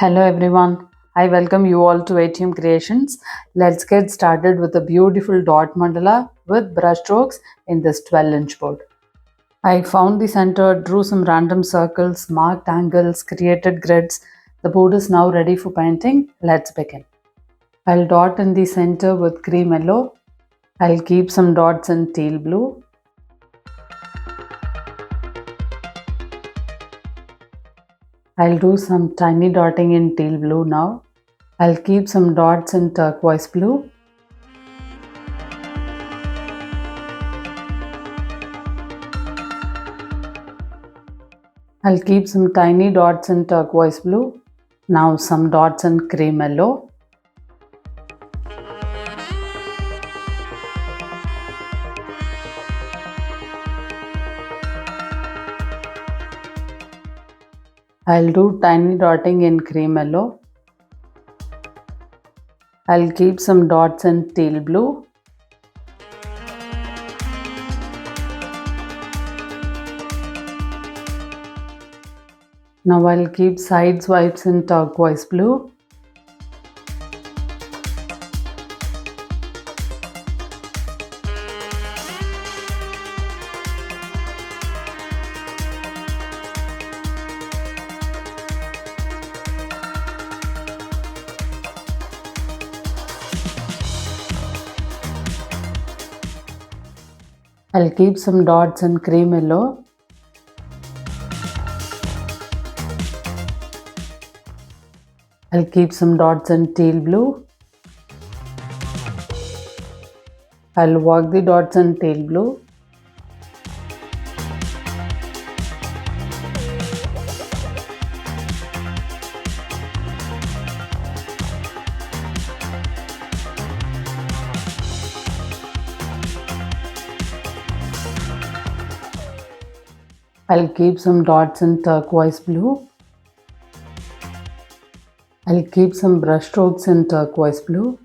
Hello everyone. I welcome you all to ATM Creations. Let's get started with a beautiful dot mandala with brush strokes in this 12-inch board. I found the center, drew some random circles, marked angles, created grids. The board is now ready for painting. Let's begin. I'll dot in the center with cream yellow. I'll keep some dots in teal blue. I'll do some tiny dotting in teal blue now. I'll keep some dots in turquoise blue. I'll keep some tiny dots in turquoise blue. Now some dots in cream yellow. I'll do tiny dotting in cream yellow. I'll keep some dots in teal blue. Now I'll keep side swipes in turquoise blue. I'll keep some dots in cream yellow. I'll keep some dots in teal blue. I'll work the dots in teal blue. I'll keep some dots in turquoise blue. I'll keep some brush strokes in turquoise blue.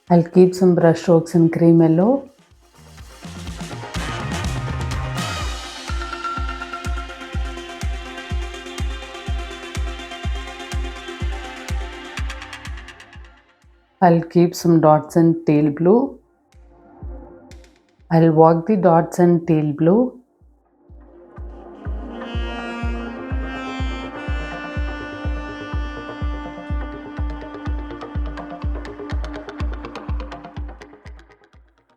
I'll keep some brush strokes in cream yellow. I'll keep some dots in teal blue. I'll work the dots in teal blue.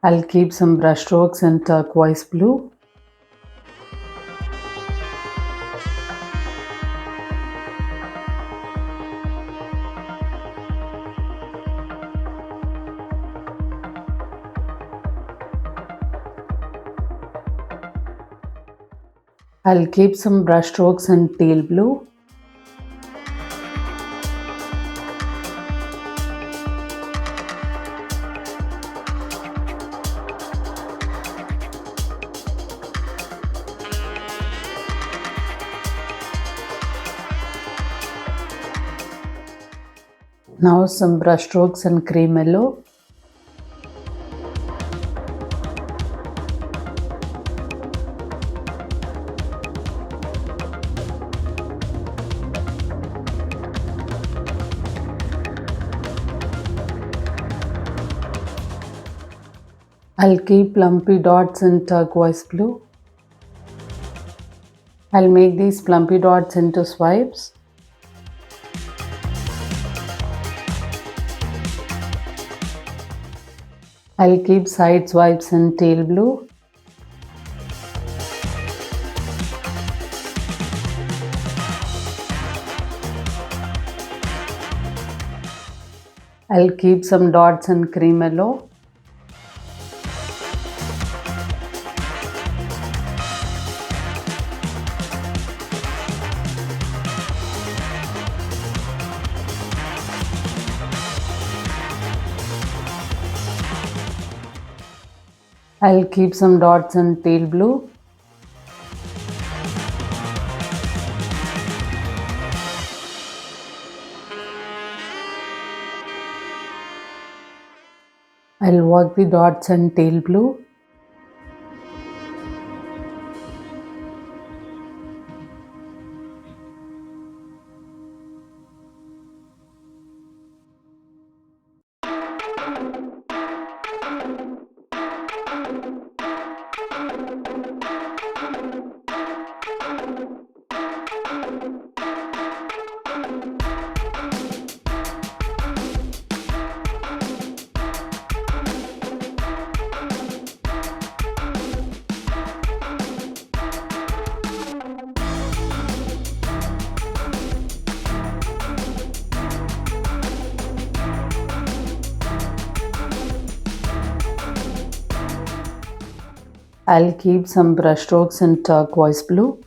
I'll keep some brush strokes in turquoise blue. I'll keep some brush strokes in teal blue. Now some brush strokes in cream yellow. I'll keep lumpy dots in turquoise blue. I'll make these plumpy dots into swipes. I'll keep side swipes in teal blue. I'll keep some dots in cream yellow. I'll keep some dots in teal blue. I'll work the dots and tail blue. I'll keep some brush strokes in turquoise blue.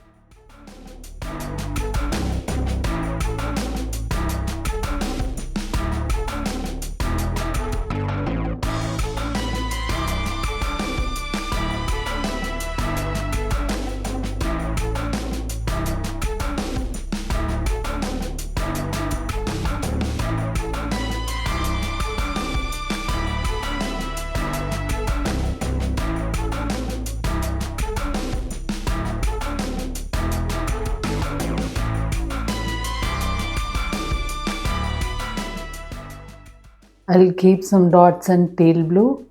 I'll keep some dots and tail blue.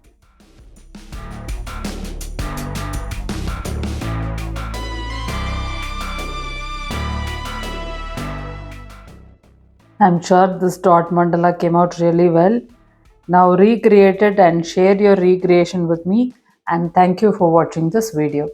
I'm sure this dot mandala came out really well. Now recreate it and share your recreation with me, and thank you for watching this video.